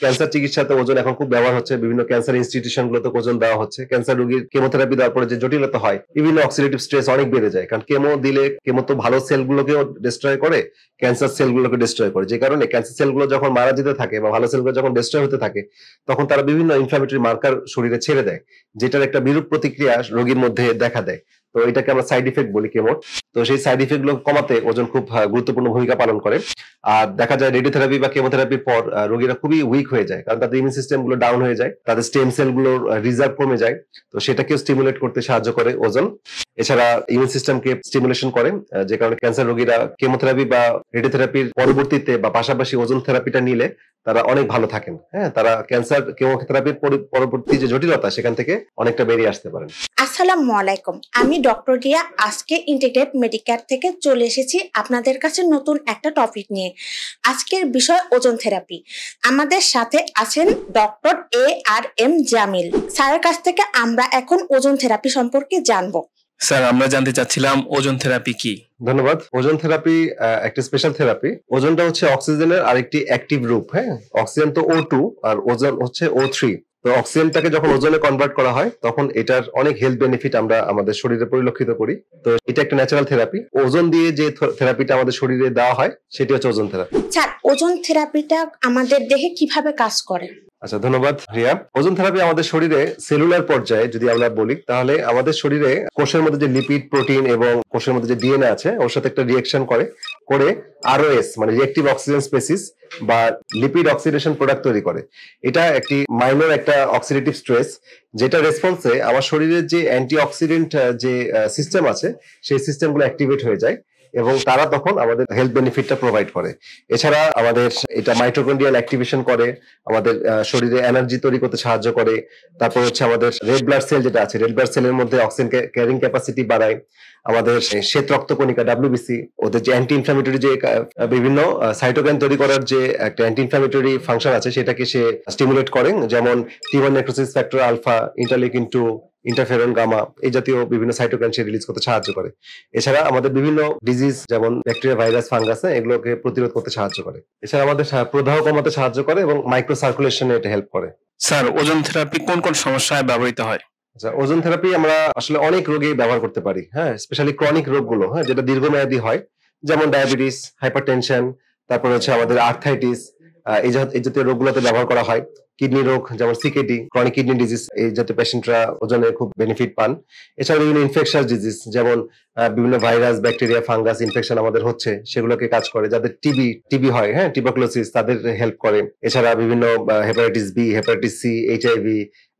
Cancer চিকিৎসাতে ওজন এখন খুব ব্যবহার হচ্ছে, বিভিন্ন ক্যান্সার ইনস্টিটিউশন গুলোতে ওজন দেওয়া হচ্ছে। ক্যান্সার রোগীর কেমোথেরাপি দেওয়ার পরে যে জটিলতা হয়, বিভিন্ন অক্সিডেটিভ স্ট্রেস অনেক বেড়ে যায়, কারণ কেমো দিলে কেমো তো ভালো সেলগুলোকেও ডিস্ট্রয় করে, ক্যান্সার সেলগুলোকে ডিস্ট্রয় করে, যে কারণে ক্যান্সার সেলগুলো যখন মারা যেতে থাকে বা ভালো সেলগুলো যখন ডিস্ট্রয় হতে থাকে, তখন তারা বিভিন্ন ইনফ্লামেটরি মার্কার শরীরে ছেড়ে দেয়, যেটার একটা বিরূপ প্রতিক্রিয়া রোগীর মধ্যে দেখা দেয়। তো এটাকে আমরা সাইড ইফেক্ট বলি কেমোর। তো সেই সাইড ইফেক্ট গুলো কমাতে ওজন খুব গুরুত্বপূর্ণ ভূমিকা পালন করে। আর দেখা যায় রেডিওথেরাপি বা কেমোথেরাপির পর রোগীরা খুবই উইক হয়ে যায়, কারণ তাদের ইমিউন সিস্টেম গুলো ডাউন হয়ে যায়, তাদের স্টেম সেল গুলোর রিজার্ভ কমে যায়। তো সেটাকেও স্টিমুলেট করতে সাহায্য করে ওজন। এছাড়া ইমিউন সিস্টেমকে স্টিমুলেশন করে, যে কারণে ক্যান্সার রোগীরা কেমোথেরাপি বা রেডিওথেরাপির পরবর্তীতে বা পাশাপাশি ওজন থেরাপিটা নিলে তারা অনেক ভালো থাকেন। হ্যাঁ, তারা ক্যান্সার কেমোথেরাপির পরবর্তী যে জটিলতা সেখান থেকে অনেকটা বেরিয়ে আসতে পারেন। আসসালামু আলাইকুম, আমি ডক্টর রিয়া। আজকে ইন্টিগ্রেট মেডিকেয়ার থেকে চলে এসেছি আপনাদের কাছে নতুন একটা টপিক নিয়ে। আজকের বিষয় ওজন থেরাপি। আমাদের সাথে আছেন ডক্টর ARM জামিল স্যারের কাছ থেকে আমরা এখন ওজন থেরাপি সম্পর্কে জানবো। স্যার, আমরা জানতে চাচ্ছিলাম ওজন থেরাপি কি? ধন্যবাদ। ওজন থেরাপি একটা স্পেশাল থেরাপি। ওজনটা হচ্ছে অক্সিজেনের আরেকটি অ্যাক্টিভ রূপ। হ্যাঁ, অক্সিজেন তো O2 আর ওজন হচ্ছে O3। তো অক্সিজেনটাকে যখন ওজনে কনভার্ট করা হয়, তখন এটার অনেক হেলথ বেনিফিট আমরা আমাদের শরীরে পরিলক্ষিত করি। তো এটা একটা ন্যাচারাল থেরাপি। ওজন দিয়ে যে থেরাপিটা আমাদের শরীরে দেওয়া হয়, সেটি হচ্ছে ওজন থেরাপি। স্যার, ওজন থেরাপিটা আমাদের দেহে কিভাবে কাজ করে? আচ্ছা, ধন্যবাদ রিয়া। ওজন থেরাপি আমাদের শরীরে সেলুলার পর্যায়ে যদি আমরা বলি, তাহলে আমাদের শরীরে কোষের মধ্যে যে লিপিড, প্রোটিন এবং কোষের মধ্যে যে ডিএনএ আছে, ওর সাথে একটা রিঅ্যাকশন করে ROS মানে রিঅ্যাক্টিভ অক্সিজেন স্পেসিস বা লিপিড অক্সিডেশন প্রোডাক্ট তৈরি করে। এটা একটি মাইনর একটা অক্সিডেটিভ স্ট্রেস, যেটা রেসপন্সে আমার শরীরের যে অ্যান্টিঅক্সিডেন্ট যে সিস্টেম আছে, সেই সিস্টেমগুলো অ্যাক্টিভেট হয়ে যায় এবং তারা তখন আমাদের হেলথ বেনিফিটটা প্রোভাইড করে। এছাড়া আমাদের এটা মাইটোকন্ড্রিয়াল অ্যাক্টিভেশন করে, আমাদের শরীরে এনার্জি তৈরি করতে সাহায্য করে। তারপর হচ্ছে আমাদের রেড ব্লাড সেল যেটা আছে, রেড ব্লাড সেলের মধ্যে অক্সিজেন ক্যারিং ক্যাপাসিটি বাড়ায়। আমাদের শ্বেত রক্তকণিকা WBC, ওদের যে অ্যান্টি ইনফ্লামেটরি যে বিভিন্ন সাইটোকাইন তৈরি করার যে একটা অ্যান্টি ইনফ্লামেটরি ফাংশন আছে, সেটাকে সে স্টিমুলেট করে, যেমন T1 necrosis factor alpha, interleukin 2, interferon gamma, এই জাতীয় বিভিন্ন সাইটোকাইন সে রিলিজ করতে সাহায্য করে। এছাড়া আমাদের বিভিন্ন ডিজিজ যেমন ব্যাকটেরিয়া, ভাইরাস, ফাঙ্গাস, এগুলোকে প্রতিরোধ করতে সাহায্য করে। এছাড়া আমাদের প্রদাহ কমাতে সাহায্য করে এবং মাইক্রো সার্কুলেশনে এটা হেল্প করে। স্যার, ওজন থেরাপি কোন কোন সমস্যায় ব্যবহৃত হয়? আচ্ছা, ওজন থেরাপি আমরা আসলে অনেক রোগে ব্যবহার করতে পারি। হ্যাঁ, স্পেশালি ক্রনিক রোগগুলো, হ্যাঁ, যেটা দীর্ঘমেয়াদী হয়, যেমন ডায়াবেটিস, হাইপারটেনশন, তারপর হচ্ছে আমাদের আর্থ্রাইটিস, এই জাতীয় রোগগুলোতে ব্যবহার করা হয়। কিডনি রোগ যেমন CKD, ক্রনিক কিডনি ডিজিজ, এই জাতীয় পেশেন্টরা ওজনে খুব বেনিফিট পান। এছাড়া বিভিন্ন ইনফেকশাস ডিজিজ, যেমন বিভিন্ন ভাইরাস, ব্যাকটেরিয়া, ফাঙ্গাস ইনফেকশন আমাদের হচ্ছে, সেগুলোকে কাজ করে। যাদের টিবি হয়, হ্যাঁ, টিউবারকুলোসিস, তাদের হেল্প করে। এছাড়া বিভিন্ন hepatitis B, hepatitis C, HIV,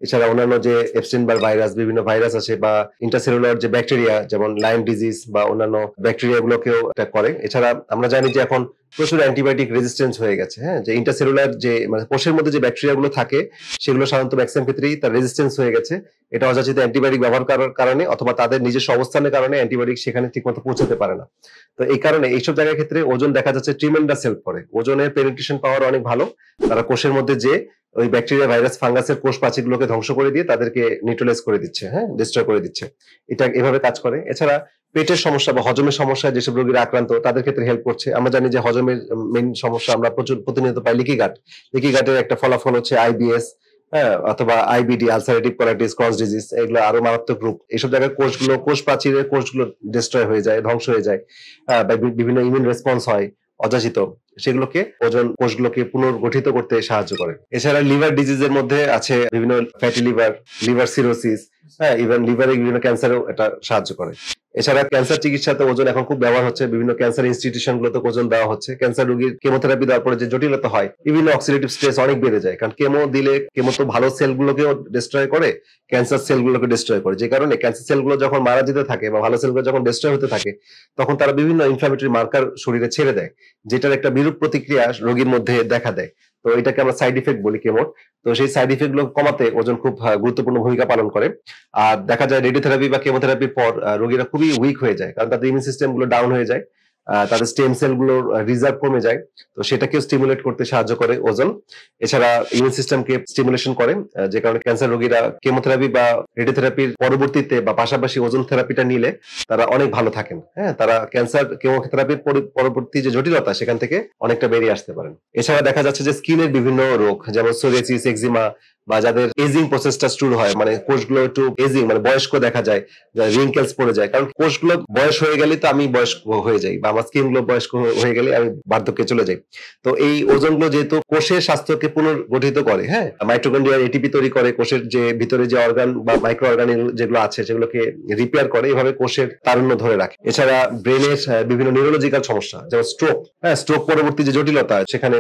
এছাড়া অন্যান্য যে এপস্টেইন-বার ভাইরাস, বিভিন্ন ভাইরাস আছে, বা ইন্টারসেলুলার যে ব্যাকটেরিয়া যেমন লাইম ডিজিজ বা অন্যান্য ব্যাকটেরিয়া গুলোকেও এটা করে। এছাড়া আমরা জানি যে এখন প্রচুর অ্যান্টিবায়োটিক রেজিস্ট্যান্স হয়ে গেছে। হ্যাঁ, যে ইন্টারসেলুলার যে মানে কোষের মধ্যে যে ব্যাকটেরিয়া গুলো থাকে, সেগুলো সাধারণত ম্যাক্সিমাম ক্ষেত্রেই তার রেজিস্ট্যান্স হয়ে গেছে। এটা অযাচিত অ্যান্টিবায়োটিক ব্যবহার করার কারণে অথবা তাদের নিজস্ব অবস্থানের কারণে অ্যান্টিবায়োটিক সেখানে ঠিকমতো পৌঁছাতে পারে না। তো এই কারণে এইসব জায়গার ক্ষেত্রে ওজন দেখা যাচ্ছে ট্রিমেন্ডাস হেল্প করে। ওজনের পেনিট্রেশন পাওয়ার অনেক ভালো। তারা কোষের মধ্যে যে ওই ব্যাকটেরিয়া, ভাইরাস, ফাঙ্গাসের কোষ প্রাচীরগুলোকে ধ্বংস করে দিয়ে তাদেরকে নিউট্রালাইজ করে দিচ্ছে, হ্যাঁ, ডিস্ট্রয় করে দিচ্ছে। এটা এভাবে কাজ করে। এছাড়া পেটের সমস্যা বা হজমের সমস্যায় যেসব রোগীরা আক্রান্ত, তাদের ক্ষেত্রে হেল্প করছে। আমরা জানি যে হজমের মেইন সমস্যা আমরা প্রতিনিয়ত পাই লিকি গাট। লিকি গাটের একটা ফলাফল হচ্ছে IBS, হ্যাঁ, অথবা IBD, ulcerative colitis, cross disease, এগুলো আরো মারাত্মক রূপ। এইসব জায়গায় কোষ প্রাচীরের কোষগুলো ডিস্ট্রয় হয়ে যায়, ধ্বংস হয়ে যায়, বা বিভিন্ন ইমিউন রেসপন্স হয় অযাচিত, সেগুলোকে ওজন কোষগুলোকে পুনর্গঠিত করতে সাহায্য করে। এছাড়া লিভার ডিজিজের মধ্যে আছে বিভিন্ন ফ্যাটি লিভার সিরোসিস, হ্যাঁ, ইভেন লিভারে বিভিন্ন ক্যান্সারও এটা সাহায্য করে। এছাড়া ক্যান্সার চিকিৎসাতে ওজন এখন খুব ব্যবহার হচ্ছে, বিভিন্ন ক্যান্সার ইনস্টিটিউশন গুলোতে ওজন দেওয়া হচ্ছে। ক্যান্সার রোগীর কেমোথেরাপি দেওয়ার পরে যে জটিলতা হয়, বিভিন্ন অক্সিডেটিভ স্ট্রেস অনেক বেড়ে যায়, কারণ কেমো দিলে কেমো তো ভালো সেলগুলোকেও ডিস্ট্রয় করে, ক্যান্সার সেলগুলোকে ডিস্ট্রয় করে, যে কারণে ক্যান্সার সেলগুলো যখন মারা যেতে থাকে বা ভালো সেলগুলো যখন ডিস্ট্রয় হতে থাকে, তখন তারা বিভিন্ন ইনফ্লামেটরি মার্কার শরীরে ছেড়ে দেয়, যেটার একটা বিরূপ প্রতিক্রিয়া রোগীর মধ্যে দেখা দেয়। তো এটাকে আমরা সাইড ইফেক্ট বলি কেমোর। তো সেই সাইড ইফেক্ট গুলো কমাতে ওজন খুব গুরুত্বপূর্ণ ভূমিকা পালন করে। আর দেখা যায় রেডিওথেরাপি বা কেমোথেরাপির পর রোগীরা খুবই উইক হয়ে যায়, কারণ তাদের ইমিউন সিস্টেম গুলো ডাউন হয়ে যায়, তাদের স্টেম সেল গুলোর রিজার্ভ কমে যায়, তো সেটাকেও স্টিমুলেট করতে সাহায্য করে ওজন। এছাড়া ইমিউন সিস্টেমকে স্টিমুলেশন করে, যে কারণে ক্যান্সার রোগীরা কেমোথেরাপি বা রেডিওথেরাপির পরবর্তীতে বা পাশাপাশি ওজন থেরাপিটা নিলে তারা অনেক ভালো থাকেন। হ্যাঁ, তারা ক্যান্সার কেমোথেরাপির পরবর্তী যে জটিলতা সেখান থেকে অনেকটা বেরিয়ে আসতে পারেন। এছাড়া দেখা যাচ্ছে যে স্কিনের বিভিন্ন রোগ যেমন সোরিয়াসিস, এক্সিমা, বা যাদের এজিং প্রসেসটা শুরু হয়, মানে কোষগুলো একটু এজিং মানে বয়স্ক দেখা যায়, রিঙ্কেলস পড়ে যায়, কারণ কোষগুলো বয়স হয়ে গেলে তো আমি বয়স্ক হয়ে যাই, বা আমার স্কিন গুলো বয়স্ক হয়ে গেলে আমি বার্ধক্যে চলে যাই। তো এই ওজনগুলো যেহেতু কোষের স্বাস্থ্যকে পুনর্গঠিত করে, হ্যাঁ, মাইটোকন্ড্রিয়ার এটিপি তৈরি করে, কোষের যে ভিতরে যে অর্গান বা মাইক্রো অর্গান যেগুলো আছে সেগুলোকে রিপেয়ার করে, এভাবে কোষের তারুণ্য ধরে রাখে। এছাড়া ব্রেনের বিভিন্ন নিউরোলজিক্যাল সমস্যা যেমন স্ট্রোক, হ্যাঁ, স্ট্রোক পরবর্তী যে জটিলতা, সেখানে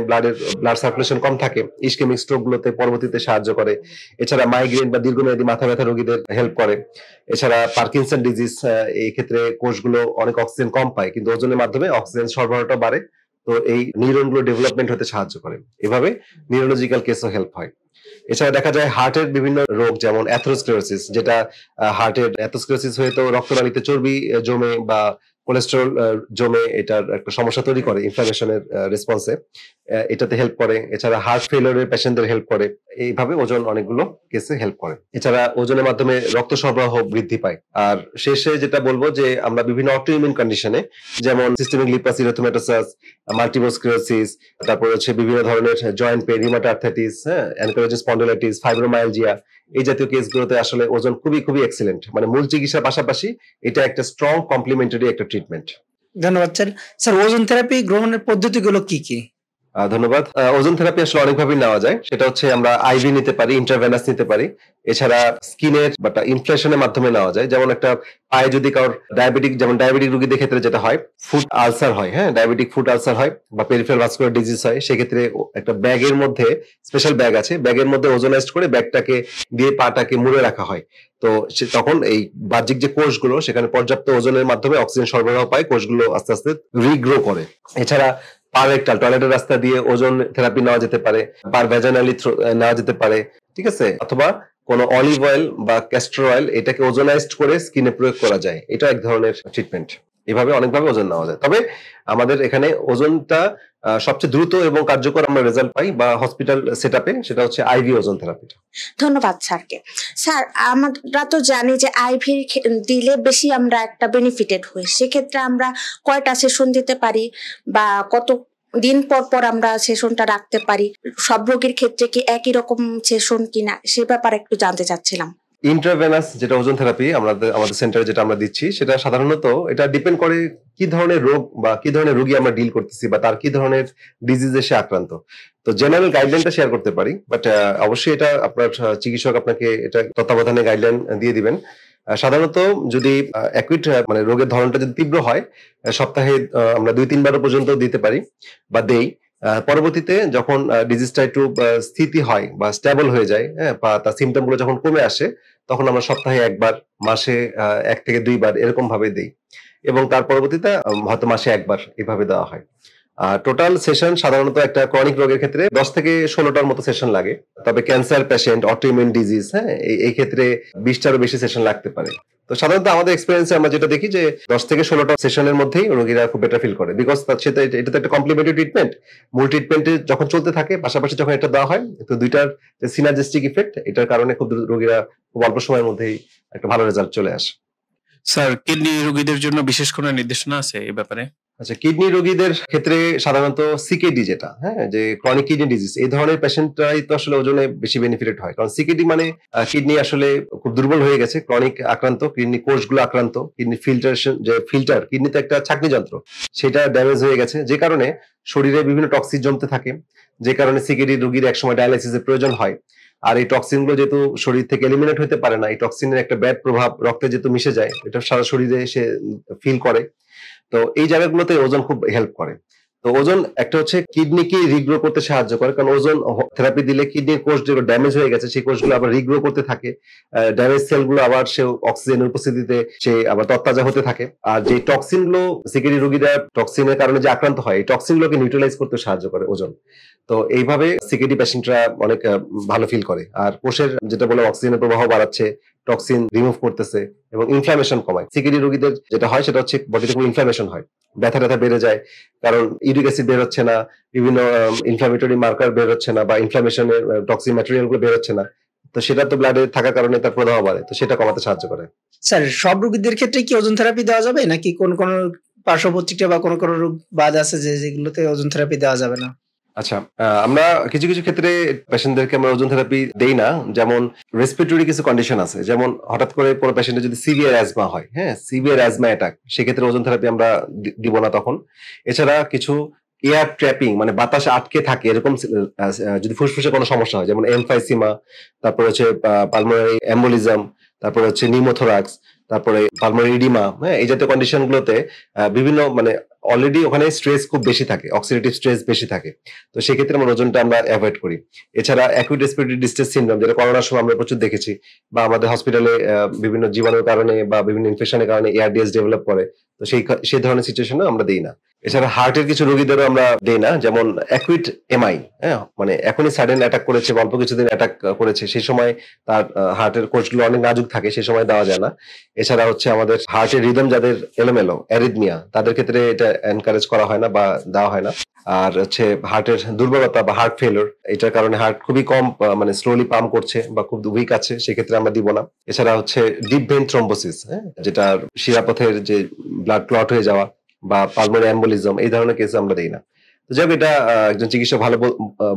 ব্লাড সার্কুলেশন কম থাকে, ইসকেমিক স্ট্রোক গুলোতে পরবর্তীতে সাহায্য করে। এছাড়া মাইগ্রেন বা দীর্ঘমেয়াদী মাথা ব্যথা রোগীদের হেল্প করে। এছাড়া পার্কিনসন ডিজিজ, এই ক্ষেত্রে কোষগুলো অনেক অক্সিজেন কম পায়, কিন্তু ওজনের মাধ্যমে অক্সিজেন সরবরাহটা বাড়ে, তো এই নিউরন গুলো ডেভেলপমেন্ট হতে সাহায্য করে। এভাবে নিউরোলজিক্যাল কেসও হেল্প হয়। এছাড়া দেখা যায় হার্টের বিভিন্ন রোগ যেমন অ্যাথেরোস্ক্লেরোসিস, যেটা হার্টের অ্যাথেরোস্ক্লেরোসিস হয়ে তো রক্তনালীতে চর্বি জমে বা কোলেস্টেরল জমে এটার একটা সমস্যা তৈরি করে ইনফ্লামেশনের রেসপন্সে, এটাতে হেল্প করে। এছাড়া হার্ট ফেলিওরের পেশেন্টদের হেল্প করে। এইভাবে ওজন অনেকগুলো কেসে হেল্প করে। এছাড়া ওজনের মাধ্যমে রক্ত সরবরাহ বৃদ্ধি পায়। আর শেষে যেটা বলবো যে আমরা বিভিন্ন অটোইমিউন কন্ডিশনে যেমন সিস্টেমিক লিপাস ইরিথেমাটোসাস, মাল্টিপল স্ক্লেরোসিস, তারপর হচ্ছে বিভিন্ন ধরনের জয়েন্ট পেইন, রিউমাটয়েড আর্থ্রাইটিস, হ্যাঁ, অ্যানকাইলোজিং স্পন্ডিলাইটিস, ফাইব্রোমায়ালজিয়া, এই জাতীয় কেসগুলোতে আসলে ওজন খুবই খুবই এক্সিলেন্ট, মানে মূল চিকিৎসার পাশাপাশি এটা একটা স্ট্রং কমপ্লিমেন্টারি একটা ট্রিটমেন্ট। ধন্যবাদ স্যার। স্যার, ওজন থেরাপি গ্রহণের পদ্ধতিগুলো কি কি? ধন্যবাদ। ওজন থেরাপি আসলে অনেকভাবে নেওয়া যায়। সেটা হচ্ছে আমরা আইভি নিতে পারি, ইন্ট্রাভেনাস নিতে পারি। এছাড়া স্কিনের বা ইনফ্লেশনের মাধ্যমে নেওয়া যায়। যেমন একটা পায়ে যদি কারোর ডায়াবেটিক রোগীদের ক্ষেত্রে যেটা হয়, ফুট আলসার হয়, হ্যাঁ, ডায়াবেটিক ফুট আলসার হয় বা পেরিফেরাল ভাস্কুলার ডিজিজ হয়, সেক্ষেত্রে একটা ব্যাগের মধ্যে, স্পেশাল ব্যাগ আছে, ব্যাগের মধ্যে ওজনাইজড করে ব্যাগটাকে দিয়ে পাটাকে মুড়ে রাখা হয়। তো তখন এই বাহ্যিক যে কোষগুলো সেখানে পর্যাপ্ত ওজনের মাধ্যমে অক্সিজেন সরবরাহ পায়, কোষগুলো আস্তে আস্তে রিগ্রো করে। এছাড়া পারেক্টাল টয়লেটের রাস্তা দিয়ে ওজন থেরাপি নেওয়া যেতে পারে, বা ভ্যাজাইনালি নেওয়া যেতে পারে, ঠিক আছে, অথবা কোন অলিভ অয়েল বা ক্যাস্টর অয়েল এটাকে ওজনাইজড করে স্কিনে প্রয়োগ করা যায়, এটা এক ধরনের ট্রিটমেন্ট। এভাবে অনেকভাবে ওজন নেওয়া যায়। তবে আমাদের এখানে ওজনটা সবচেয়ে দ্রুত এবং কার্যকর আমরা রেজাল্ট পাই বা হসপিটাল সেটআপে, সেটা হচ্ছে আইভি ওজন থেরাপিটা। ধন্যবাদ স্যারকে। স্যার, আমরা তো জানি যে আইভি দিলে বেশি আমরা একটা বেনিফিটেড হই, সেক্ষেত্রে আমরা কয়টা সেশন দিতে পারি বা কত দিন পর পর আমরা সেশনটা রাখতে পারি? সব রোগীর ক্ষেত্রে কি একই রকম সেশন কিনা, সে ব্যাপারে একটু জানতে চাচ্ছিলাম। ইন্ট্রাভেনাস যেটা ওজন থেরাপি আমাদের সেন্টারে যেটা আমরা দিচ্ছি, সেটা সাধারণত এটা ডিপেন্ড করে কি ধরনের রোগ বা কি ধরনের রোগী আমরা ডিল করতেছি বা তার কি ধরনের ডিজিজে সে আক্রান্ত। তো জেনারেল গাইডলাইনটা শেয়ার করতে পারি, বাট অবশ্যই এটা আপনার চিকিৎসক আপনাকে এটা তত্ত্বাবধানে গাইডলাইন দিয়ে দিবেন। সাধারণত যদি অ্যাকুইট মানে রোগের ধরনটা যদি তীব্র হয়, সপ্তাহে আমরা 2-3 বার পর্যন্ত দিতে পারি বা দেই। পরবর্তীতে যখন ডিজিজটা একটু স্থিতি হয় বা স্টেবল হয়ে যায়, হ্যাঁ, বা তার সিমটম গুলো যখন কমে আসে, তখন আমরা সপ্তাহে 1 বার, মাসে 1 থেকে 2 বার এরকম ভাবে দেই, এবং তার পরবর্তীতে হয়তো মাসে 1 বার এভাবে দেওয়া হয়। টোটাল সেশন সাধারণত একটা ক্রনিক রোগের ক্ষেত্রে 10 থেকে 16টার মতো সেশন লাগে। তবে ক্যান্সার পেশেন্ট, অটোইমিউন ডিজিজ, হ্যাঁ, এই ক্ষেত্রে 20টারও বেশি সেশন লাগতে পারে। তো সাধারণত আমাদের এক্সপেরিয়েন্সে আমরা যেটা দেখি যে 10 থেকে 16টা সেশনের মধ্যেই রোগীরা খুব বেটার ফিল করে, বিকজ এটা তো একটা কমপ্লিমেন্টারি ট্রিটমেন্ট। মূল ট্রিটমেন্টে যখন চলতে থাকে, পাশাপাশি যখন এটা দেওয়া হয়, তো দুইটার যে সিনার্জিস্টিক ইফেক্ট, এটার কারণে খুব রোগীরা খুব অল্প সময়ের মধ্যেই একটা ভালো রেজাল্ট চলে আসে। স্যার, কিডনি রোগীদের জন্য বিশেষ কোনো নির্দেশনা আছে এই ব্যাপারে? আচ্ছা, কিডনি রোগীদের ক্ষেত্রে সাধারণত সিকেডি যেটা, হ্যাঁ, যে ক্রনিক কিডনি ডিজিজ, এই ধরনের পেশেন্টরাই তো আসলে ওজনে বেশি বেনিফিটেড হয়, কারণ সিকেডি মানে কিডনি আসলে খুব দুর্বল হয়ে গেছে, ক্রনিক আক্রান্ত, কিডনি কোষগুলো আক্রান্ত, কিডনি ফিল্টারেশন যে ফিল্টার, কিডনিতে একটা ছাঁকনি যন্ত্র, সেটা ড্যামেজ হয়ে গেছে, যে কারণে শরীরে বিভিন্ন টক্সিন জমতে থাকে, যে কারণে সিকেডি রোগীর একসময় ডায়ালাইসিসের প্রয়োজন হয়। আর এই টক্সিন গুলো যেহেতু শরীর থেকে এলিমিনেট হতে পারে না, এই টক্সিনের একটা ব্যাড প্রভাব রক্তে যেহেতু মিশে যায়, এটা সারা শরীরে এসে ফিল করে। তো এই জায়গাগুলোতে ওজন খুব হেল্প করে। তো ওজন একটা হচ্ছে কিডনিকে রিগ্রো করতে সাহায্য করে, কারণ ওজন থেরাপি দিলে কিডনির কোষ যেগুলো ড্যামেজ হয়ে গেছে সেই কোষগুলো আবার রিগ্রো করতে থাকে, ড্যামেজ সেলগুলো আবার সে অক্সিজেনের উপস্থিতিতে সে আবার তরতাজা হতে থাকে। আর যে টক্সিন গুলো সিকেডি রোগীরা টক্সিনের কারণে যে আক্রান্ত হয়, এই টক্সিন গুলোকে নিউট্রালাইজ করতে সাহায্য করে ওজন। তো এইভাবে সিকেডি পেশেন্টরা অনেক ভালো ফিল করে। আর কোষের যেটা বলে অক্সিজেনের প্রবাহ বাড়াচ্ছে, টক্সিন রিমুভ করতেছে এবং ইনফ্লামেশন কমায়। সিকিডি রোগীদের যেটা হয় সেটা হচ্ছে বডিতে খুব ইনফ্লামেশন হয়, ব্যথা ট্যাথা বেড়ে যায়, কারণ ইউরিক অ্যাসিড বের হচ্ছে না, বিভিন্ন ইনফ্লামেটরি মার্কার বের হচ্ছে না, বা ইনফ্লামেশনের টক্সিক ম্যাটেরিয়াল গুলো বের হচ্ছে না, তো সেটা তো ব্লাডে থাকার কারণে তার প্রদাহ বাড়ে, তো সেটা কমাতে সাহায্য করে। স্যার সব রোগীদের ক্ষেত্রে কি ওজন থেরাপি দেওয়া যাবে, নাকি কোন কোন পার্শ্ব প্রতিক্রিয়া বা কোন কোন রোগ বাদ আছে যেগুলোতে ওজন থেরাপি দেওয়া যাবে না? আচ্ছা, আমরা কিছু কিছু ক্ষেত্রে পেশেন্টদেরকে আমরা ওজন থেরাপি দেই না। যেমন রেসপিরেটরি কিছু কন্ডিশন আছে, যেমন হঠাৎ করে কোনো পেশেন্টের যদি সিভিয়ার অ্যাজমা হয়, হ্যাঁ, সিভিয়ার অ্যাজমা অ্যাটাক, সেক্ষেত্রে ওজন থেরাপি আমরা দিব না তখন। এছাড়া কিছু এয়ার ট্র্যাপিং, মানে বাতাস আটকে থাকে এরকম যদি ফুসফুসে কোনো সমস্যা হয়, যেমন এমফাইসিমা, তারপর হচ্ছে পালমোনারি এম্বোলিজম, তারপর হচ্ছে নিউমোথোরাক্স, তারপরে পালমোনারি ইডিমা, হ্যাঁ, এই জাতীয় কন্ডিশন গুলোতে বিভিন্ন মানে অলরেডি ওখানে স্ট্রেস খুব বেশি থাকে, অক্সিডেটিভ স্ট্রেস বেশি থাকে, তো সেক্ষেত্রে আমরা ওজনটা আমরা অ্যাভয়েড করি। এছাড়া অ্যাকুইট রেসপিরেটরি ডিস্ট্রেস সিনড্রোম, যেটা করোনার সময় আমরা প্রচুর দেখেছি, বা আমাদের হসপিটালে বিভিন্ন জীবাণুর কারণে বা বিভিন্ন ইনফেকশনের কারণে এআরডিএস ডেভেলপ করে, তো সেই ধরনের সিচুয়েশনে আমরা দিই না। এছাড়া হার্টের কিছু রোগীদেরও আমরা দেই না, যেমন অ্যাকুইট এমআই, হ্যাঁ, মানে এখনই সাডেন অ্যাটাক করেছে বা অল্প কিছুদিন অ্যাটাক করেছে, সেই সময় তার হার্টের কোষগুলো অনেক নাজুক থাকে, সেই সময় দেওয়া যায় না। এছাড়া হচ্ছে আমাদের হার্টের রিদম যাদের এলোমেলো, অ্যারিথমিয়া, তাদের ক্ষেত্রে এটা এনকারেজ করা হয় না বা দেওয়া হয় না। আর হচ্ছে হার্টের দুর্বলতা বা হার্ট ফেলিওর, এটার কারণে হার্ট খুবই কম মানে স্লোলি পাম্প করছে বা খুব উইক আছে, সেক্ষেত্রে আমরা দিব না। এছাড়া হচ্ছে ডিপ ভেন থ্রম্বোসিস, হ্যাঁ, যেটা শিরাপথের যে ব্লাড ক্লট হয়ে যাওয়া বা পালমোনারি এম্বোলিজম, এই ধরনের কেসে আমরা দেই না। তো যাই হোক, এটা একজন চিকিৎসক ভালো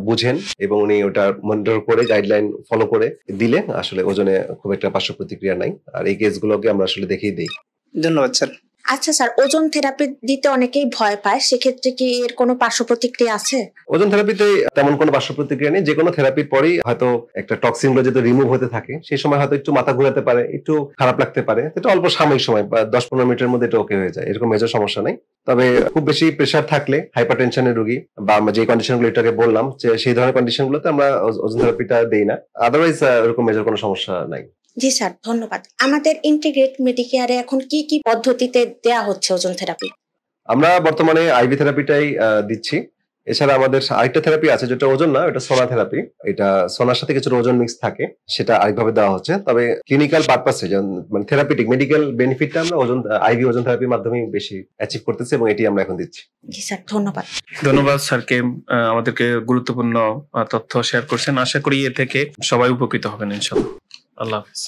বুঝেন এবং উনি ওটা মনিটর করে গাইডলাইন ফলো করে দিলে আসলে ওজনে খুব একটা পার্শ্ব প্রতিক্রিয়া নাই, আর এই কেসগুলোকে আমরা আসলে দেখেই দিই। ধন্যবাদ স্যার। আচ্ছা স্যার, ওজন থেরাপি দিতে অনেকেই ভয় পায়, সেক্ষেত্রে কি এর কোনো পার্শ্ব প্রতিক্রিয়া আছে? ওজন থেরাপিতে তেমন কোনো পার্শ্ব প্রতিক্রিয়া নেই। যে কোনো থেরাপির পরেই হয়তো একটা টক্সিন গুলো যেহেতু রিমুভ হতে থাকে, সেই সময় হয়তো একটু মাথা ঘুরাতে পারে, একটু খারাপ লাগতে পারে, এটা অল্প সাময়িক সময়, 10-15 মিনিটের মধ্যে এটা ওকে হয়ে যায়, এরকম মেজর সমস্যা নেই। তবে খুব বেশি প্রেসার থাকলে, হাইপার টেনশনের রোগী বা আমরা যে কন্ডিশন গুলো এটাকে বললাম, যে সেই ধরনের কন্ডিশন গুলোতে আমরা ওজন থেরাপিটা দেই না, আদারওয়াইজ এরকম মেজর কোনো সমস্যা নাই। জি স্যার, ধন্যবাদ। আমাদের ইন্টিগ্রেট মেডিকেয়ারে এখন কি কি পদ্ধতিতে দেয়া হচ্ছে ওজন থেরাপি? আমরা বর্তমানে আইভি থেরাপিটাই দিচ্ছি। এছাড়া আমাদের আরেকটা থেরাপি আছে, যেটা ওজন না, এটা সোনা থেরাপি। এটা সোনার সাথে কিছু ওজন মিক্স থাকে, সেটা আরেকভাবে দেওয়া হচ্ছে। তবে ক্লিনিক্যাল পারপাসে, মানে থেরাপিটিক মেডিকেল বেনিফিটটা আমরা আইভি ওজন থেরাপির মাধ্যমে বেশি অ্যাচিভ করতেছি এবং এটি আমরা এখন দিচ্ছি। জি স্যার, ধন্যবাদ। ধন্যবাদ স্যারকে, আমাদেরকে গুরুত্বপূর্ণ তথ্য শেয়ার করছেন। আশা করি এ থেকে সবাই উপকৃত হবেন ইনশাআল্লাহ। আল্লাহ হাফেজ।